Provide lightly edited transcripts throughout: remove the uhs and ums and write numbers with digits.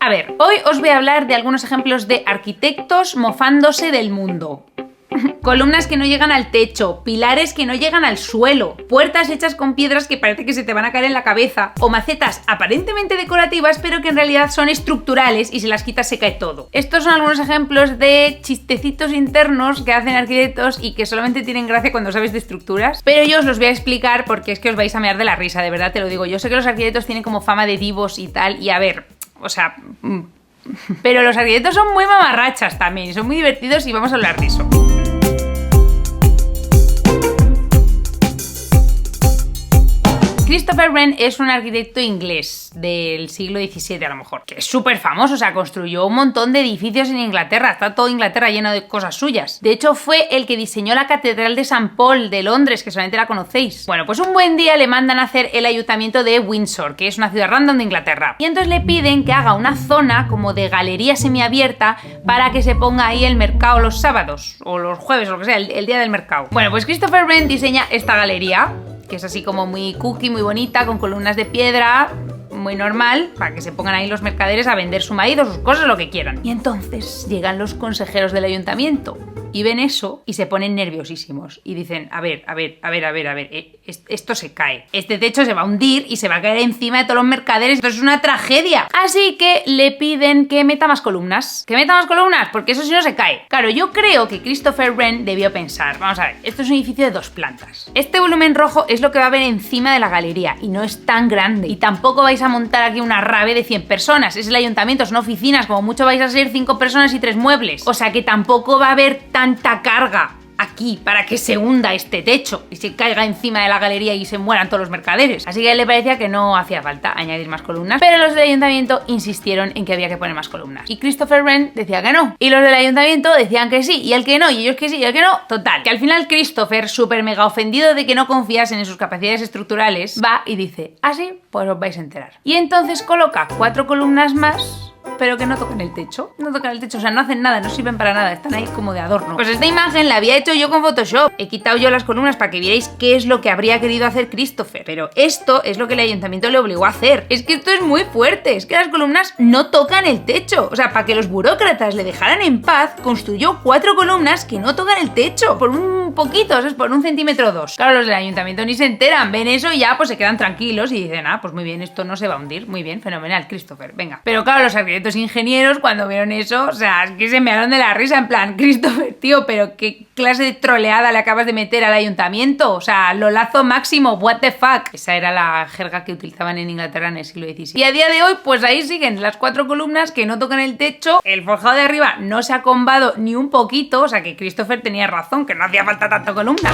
A ver, hoy os voy a hablar de algunos ejemplos de arquitectos mofándose del mundo. Columnas que no llegan al techo, pilares que no llegan al suelo, puertas hechas con piedras que parece que se te van a caer en la cabeza, o macetas aparentemente decorativas pero que en realidad son estructurales y si las quitas se cae todo. Estos son algunos ejemplos de chistecitos internos que hacen arquitectos y que solamente tienen gracia cuando sabes de estructuras, pero yo os los voy a explicar porque es que os vais a mear de la risa, de verdad te lo digo. Yo sé que los arquitectos tienen como fama de divos y tal, y a ver, o sea... pero los arquitectos son muy mamarrachas también, son muy divertidos y vamos a hablar de eso. Christopher Wren es un arquitecto inglés del siglo XVII a lo mejor, que es súper famoso, o sea, construyó un montón de edificios en Inglaterra, está todo Inglaterra lleno de cosas suyas. De hecho, fue el que diseñó la Catedral de San Paul de Londres, que solamente la conocéis. Bueno, pues un buen día le mandan a hacer el ayuntamiento de Windsor, que es una ciudad random de Inglaterra. Y entonces le piden que haga una zona como de galería semiabierta para que se ponga ahí el mercado los sábados, o los jueves, o lo que sea, el día del mercado. Bueno, pues Christopher Wren diseña esta galería, que es así como muy cookie, muy bonita, con columnas de piedra, muy normal, para que se pongan ahí los mercaderes a vender su maíz o sus cosas, lo que quieran. Y entonces llegan los consejeros del ayuntamiento y ven eso y se ponen nerviosísimos y dicen, a ver, esto se cae. Este techo se va a hundir y se va a caer encima de todos los mercaderes. Esto es una tragedia. Así que le piden que meta más columnas. ¿Que meta más columnas? Porque eso si no se cae. Claro, yo creo que Christopher Wren debió pensar, vamos a ver, esto es un edificio de 2 plantas. Este volumen rojo es lo que va a haber encima de la galería y no es tan grande. Y tampoco vais a montar aquí una rave de 100 personas. Es el ayuntamiento, son oficinas, como mucho vais a ser 5 personas y 3 muebles. O sea que tampoco va a haber tanta carga aquí para que se hunda este techo y se caiga encima de la galería y se mueran todos los mercaderes. Así que a él le parecía que no hacía falta añadir más columnas, pero los del ayuntamiento insistieron en que había que poner más columnas. Y Christopher Wren decía que no. Y los del ayuntamiento decían que sí, y el que no, y ellos que sí, y el que no. Total, que al final Christopher, súper mega ofendido de que no confiasen en sus capacidades estructurales, va y dice, ah sí, pues os vais a enterar. Y entonces coloca 4 columnas más, pero que no tocan el techo. No tocan el techo, o sea, no hacen nada, no sirven para nada, están ahí como de adorno. Pues esta imagen la había hecho yo con Photoshop. He quitado yo las columnas para que vierais qué es lo que habría querido hacer Christopher. Pero esto es lo que el ayuntamiento le obligó a hacer. Es que esto es muy fuerte, es que las columnas no tocan el techo. O sea, para que los burócratas le dejaran en paz, construyó 4 columnas que no tocan el techo. Por un poquito, ¿sabes? Por 1 centímetro o 2. Claro, los del ayuntamiento ni se enteran, ven eso y ya pues se quedan tranquilos y dicen, ah, pues muy bien, esto no se va a hundir. Muy bien, fenomenal, Christopher, venga. Pero claro, los arquitectos ingenieros cuando vieron eso, o sea, es que se mearon de la risa en plan, Christopher, tío, pero qué clase de troleada le acabas de meter al ayuntamiento, o sea, lolazo máximo, what the fuck. Esa era la jerga que utilizaban en Inglaterra en el siglo XVII. Y a día de hoy, pues ahí siguen las 4 columnas que no tocan el techo, el forjado de arriba no se ha combado ni un poquito, o sea que Christopher tenía razón, que no hacía falta tanta columna.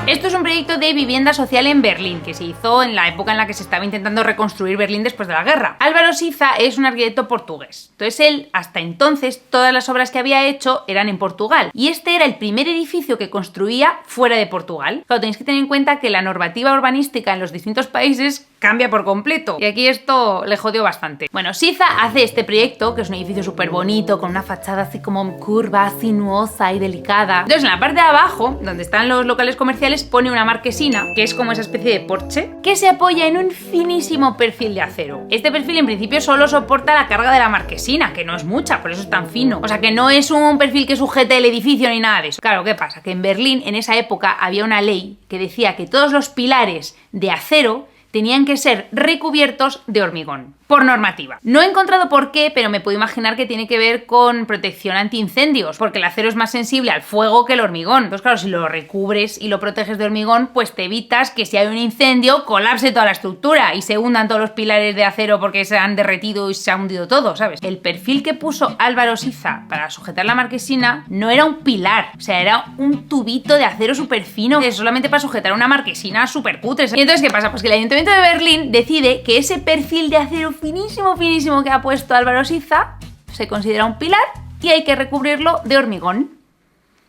Esto es un proyecto de vivienda social en Berlín, que se hizo en la época en la que se estaba intentando reconstruir Berlín después de la guerra. Álvaro Siza es un arquitecto portugués. Entonces él, hasta entonces, todas las obras que había hecho eran en Portugal. Y este era el primer edificio que construía fuera de Portugal. Claro, tenéis que tener en cuenta que la normativa urbanística en los distintos países cambia por completo. Y aquí esto le jodió bastante. Bueno, Siza hace este proyecto, que es un edificio súper bonito, con una fachada así como curva, sinuosa y delicada. Entonces, en la parte de abajo, donde están los locales comerciales, pone una marquesina, que es como esa especie de porche, que se apoya en un finísimo perfil de acero. Este perfil, en principio, solo soporta la carga de la marquesina, que no es mucha, por eso es tan fino. O sea, que no es un perfil que sujete el edificio ni nada de eso. Claro, ¿qué pasa? Que en Berlín, en esa época, había una ley que decía que todos los pilares de acero tenían que ser recubiertos de hormigón, por normativa. No he encontrado por qué, pero me puedo imaginar que tiene que ver con protección antiincendios, porque el acero es más sensible al fuego que el hormigón. Entonces, claro, si lo recubres y lo proteges de hormigón, pues te evitas que si hay un incendio, colapse toda la estructura y se hundan todos los pilares de acero porque se han derretido y se ha hundido todo, ¿sabes? El perfil que puso Álvaro Siza para sujetar la marquesina no era un pilar, o sea, era un tubito de acero súper fino, que es solamente para sujetar una marquesina súper cutre. Y entonces, ¿qué pasa? Pues que el Ayuntamiento de Berlín decide que ese perfil de acero finísimo que ha puesto Álvaro Siza se considera un pilar y hay que recubrirlo de hormigón.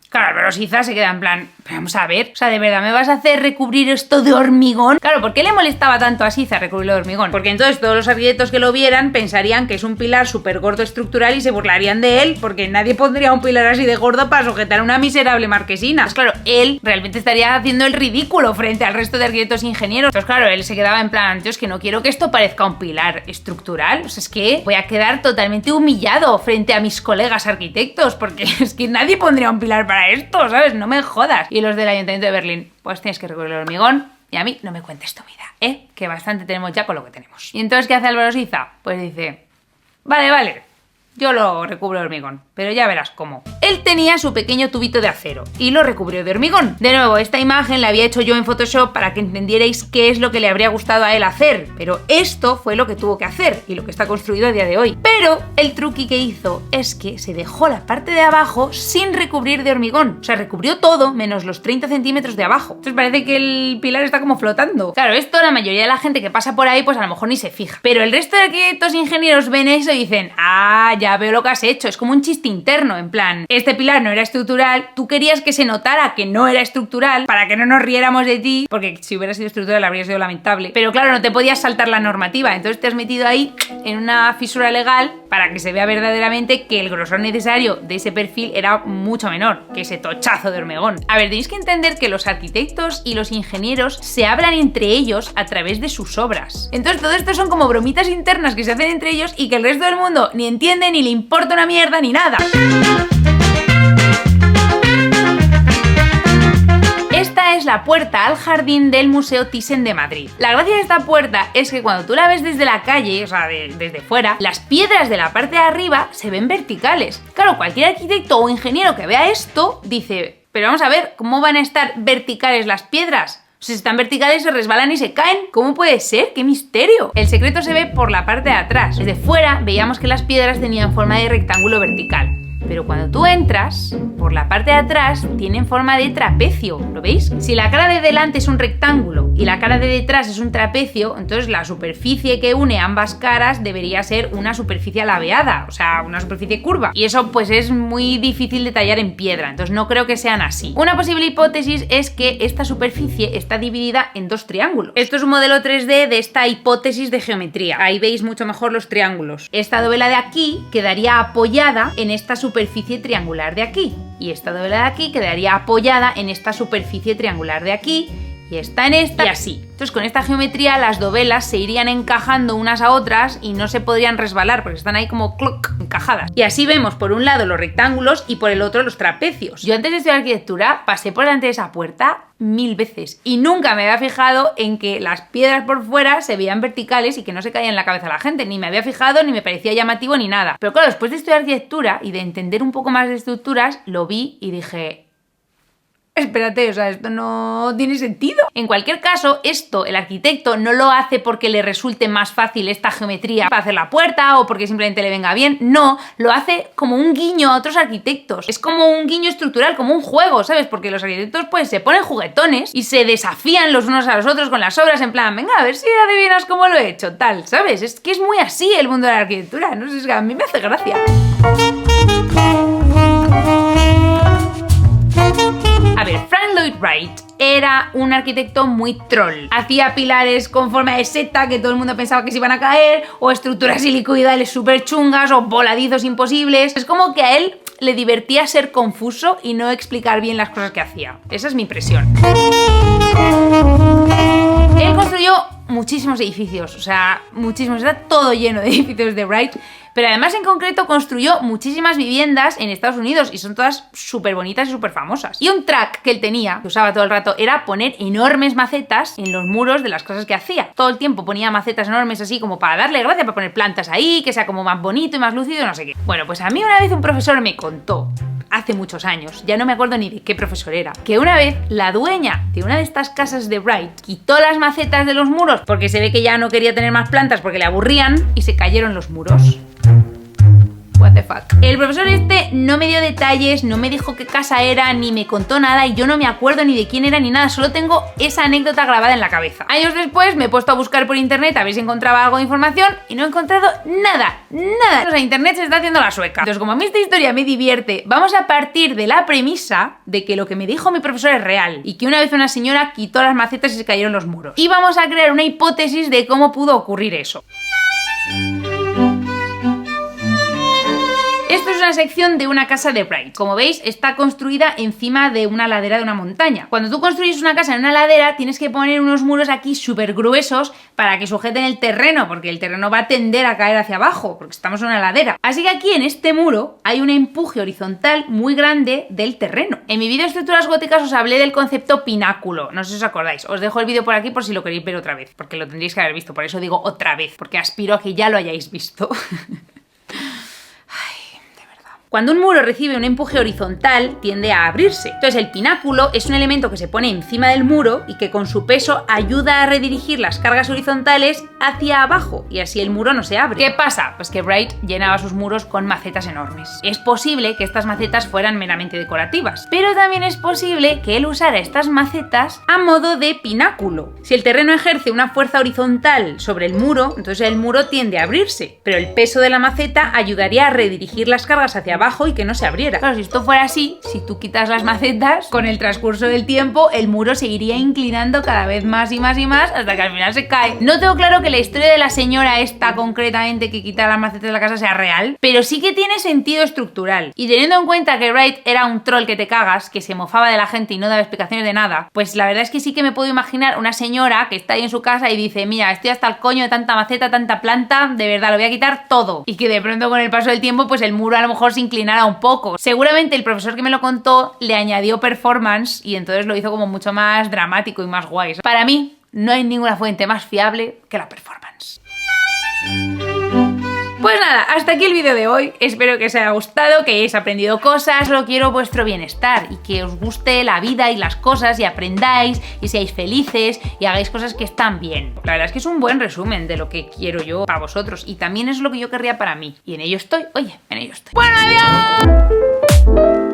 Claro, Álvaro Siza se queda en plan, Pero vamos a ver, o sea, ¿de verdad me vas a hacer recubrir esto de hormigón? Claro, ¿por qué le molestaba tanto a Siza recubrirlo de hormigón? Porque entonces todos los arquitectos que lo vieran pensarían que es un pilar súper gordo estructural y se burlarían de él, porque nadie pondría un pilar así de gordo para sujetar una miserable marquesina. Pues claro, él realmente estaría haciendo el ridículo frente al resto de arquitectos e ingenieros. Entonces claro, él se quedaba en plan, tío, es que no quiero que esto parezca un pilar estructural, o sea, es que voy a quedar totalmente humillado frente a mis colegas arquitectos, porque es que nadie pondría un pilar para esto, ¿sabes? No me jodas. Y los del Ayuntamiento de Berlín, pues tienes que recubrir el hormigón y a mí no me cuentes tu vida, ¿eh? Que bastante tenemos ya con lo que tenemos. ¿Y entonces qué hace Álvaro Siza? Pues dice, vale, yo lo recubro de hormigón, pero ya verás cómo. Él tenía su pequeño tubito de acero y lo recubrió de hormigón. De nuevo, esta imagen la había hecho yo en Photoshop para que entendierais qué es lo que le habría gustado a él hacer, pero esto fue lo que tuvo que hacer y lo que está construido a día de hoy. Pero el truqui que hizo es que se dejó la parte de abajo sin recubrir de hormigón. O sea, recubrió todo menos los 30 centímetros de abajo. Entonces parece que el pilar está como flotando. Claro, esto la mayoría de la gente que pasa por ahí pues a lo mejor ni se fija. Pero el resto de arquitectos e ingenieros ven eso y dicen, ah, ya veo lo que has hecho. Es como un chiste interno, en plan, este pilar no era estructural, tú querías que se notara que no era estructural para que no nos riéramos de ti, porque si hubiera sido estructural habría sido lamentable. Pero claro, no te podías saltar la normativa, entonces te has metido ahí en una fisura legal para que se vea verdaderamente que el grosor necesario de ese perfil era mucho menor que ese tochazo de hormigón. A ver, tenéis que entender que los arquitectos y los ingenieros se hablan entre ellos a través de sus obras. Entonces todo esto son como bromitas internas que se hacen entre ellos y que el resto del mundo ni entiende, ni le importa una mierda, ni nada. Esta es la puerta al jardín del Museo Thyssen de Madrid. La gracia de esta puerta es que cuando tú la ves desde la calle, o sea, desde fuera, las piedras de la parte de arriba se ven verticales. Claro, cualquier arquitecto o ingeniero que vea esto dice, pero vamos a ver, ¿cómo van a estar verticales las piedras? Si están verticales se resbalan y se caen. ¿Cómo puede ser? ¡Qué misterio! El secreto se ve por la parte de atrás. Desde fuera veíamos que las piedras tenían forma de rectángulo vertical. Pero cuando tú entras, por la parte de atrás tienen forma de trapecio, ¿lo veis? Si la cara de delante es un rectángulo y la cara de detrás es un trapecio, entonces la superficie que une ambas caras debería ser una superficie alabeada, o sea, una superficie curva. Y eso pues es muy difícil de tallar en piedra, entonces no creo que sean así. Una posible hipótesis es que esta superficie está dividida en dos triángulos. Esto es un modelo 3D de esta hipótesis de geometría. Ahí veis mucho mejor los triángulos. Esta dovela de aquí quedaría apoyada en esta superficie triangular de aquí y esta dovela de aquí quedaría apoyada en esta superficie triangular de aquí y esta en esta y así. Entonces con esta geometría las dovelas se irían encajando unas a otras y no se podrían resbalar porque están ahí como cloc, encajadas. Y así vemos por un lado los rectángulos y por el otro los trapecios. Yo antes de estudiar arquitectura pasé por delante de esa puerta 1000 veces y nunca me había fijado en que las piedras por fuera se veían verticales y que no se caían en la cabeza a la gente. Ni me había fijado, ni me parecía llamativo, ni nada. Pero claro, después de estudiar arquitectura y de entender un poco más de estructuras, lo vi y dije, espérate, o sea, esto no tiene sentido. En cualquier caso, esto el arquitecto no lo hace porque le resulte más fácil esta geometría para hacer la puerta o porque simplemente le venga bien. No, lo hace como un guiño a otros arquitectos. Es como un guiño estructural, como un juego, ¿sabes? Porque los arquitectos pues se ponen juguetones y se desafían los unos a los otros con las obras en plan, venga, a ver si adivinas cómo lo he hecho, tal, ¿sabes? Es que es muy así el mundo de la arquitectura, no sé, es que a mí me hace gracia. A ver, Frank Lloyd Wright era un arquitecto muy troll. Hacía pilares con forma de seta que todo el mundo pensaba que se iban a caer, o estructuras helicoidales súper chungas, o voladizos imposibles. Es como que a él le divertía ser confuso y no explicar bien las cosas que hacía. Esa es mi impresión. Él construyó muchísimos edificios, o sea, muchísimos. Está todo lleno de edificios de Wright. Pero además en concreto construyó muchísimas viviendas en Estados Unidos y son todas súper bonitas y súper famosas. Y un track que él tenía, que usaba todo el rato, era poner enormes macetas en los muros de las casas que hacía. Todo el tiempo ponía macetas enormes así como para darle gracia, para poner plantas ahí, que sea como más bonito y más lúcido, no sé qué. Bueno, pues a mí una vez un profesor me contó, hace muchos años, ya no me acuerdo ni de qué profesor era, que una vez la dueña de una de estas casas de Wright quitó las macetas de los muros porque se ve que ya no quería tener más plantas porque le aburrían y se cayeron los muros. What the fuck. El profesor este no me dio detalles, no me dijo qué casa era, ni me contó nada y yo no me acuerdo ni de quién era ni nada, solo tengo esa anécdota grabada en la cabeza. Años después me he puesto a buscar por internet a ver si encontraba algo de información y no he encontrado nada. O sea, internet se está haciendo la sueca. Entonces, como a mí esta historia me divierte, vamos a partir de la premisa de que lo que me dijo mi profesor es real y que una vez una señora quitó las macetas y se cayeron los muros. Y vamos a crear una hipótesis de cómo pudo ocurrir eso. Esto es una sección de una casa de Wright. Como veis, está construida encima de una ladera de una montaña. Cuando tú construyes una casa en una ladera, tienes que poner unos muros aquí súper gruesos para que sujeten el terreno, porque el terreno va a tender a caer hacia abajo, porque estamos en una ladera. Así que aquí en este muro hay un empuje horizontal muy grande del terreno. En mi vídeo de estructuras góticas os hablé del concepto pináculo, no sé si os acordáis. Os dejo el vídeo por aquí por si lo queréis ver otra vez, porque lo tendríais que haber visto, por eso digo otra vez, porque aspiro a que ya lo hayáis visto. Cuando un muro recibe un empuje horizontal, tiende a abrirse. Entonces el pináculo es un elemento que se pone encima del muro y que con su peso ayuda a redirigir las cargas horizontales hacia abajo y así el muro no se abre. ¿Qué pasa? Pues que Wright llenaba sus muros con macetas enormes. Es posible que estas macetas fueran meramente decorativas, pero también es posible que él usara estas macetas a modo de pináculo. Si el terreno ejerce una fuerza horizontal sobre el muro, entonces el muro tiende a abrirse, pero el peso de la maceta ayudaría a redirigir las cargas hacia abajo y que no se abriera. Claro, si esto fuera así, si tú quitas las macetas, con el transcurso del tiempo el muro seguiría inclinando cada vez más y más y más hasta que al final se cae. No tengo claro que la historia de la señora esta concretamente que quita las macetas de la casa sea real, pero sí que tiene sentido estructural. Y teniendo en cuenta que Wright era un troll que te cagas, que se mofaba de la gente y no daba explicaciones de nada, pues la verdad es que sí que me puedo imaginar una señora que está ahí en su casa y dice, mira, estoy hasta el coño de tanta maceta, tanta planta, de verdad lo voy a quitar todo. Y que de pronto con el paso del tiempo pues el muro a lo mejor se inclinara un poco. Seguramente el profesor que me lo contó le añadió performance y entonces lo hizo como mucho más dramático y más guay. Para mí no hay ninguna fuente más fiable que la performance. Pues nada, hasta aquí el vídeo de hoy. Espero que os haya gustado, que hayáis aprendido cosas. Solo quiero vuestro bienestar y que os guste la vida y las cosas y aprendáis y seáis felices y hagáis cosas que están bien. La verdad es que es un buen resumen de lo que quiero yo para vosotros y también es lo que yo querría para mí. Y en ello estoy, oye, en ello estoy. ¡Bueno, adiós!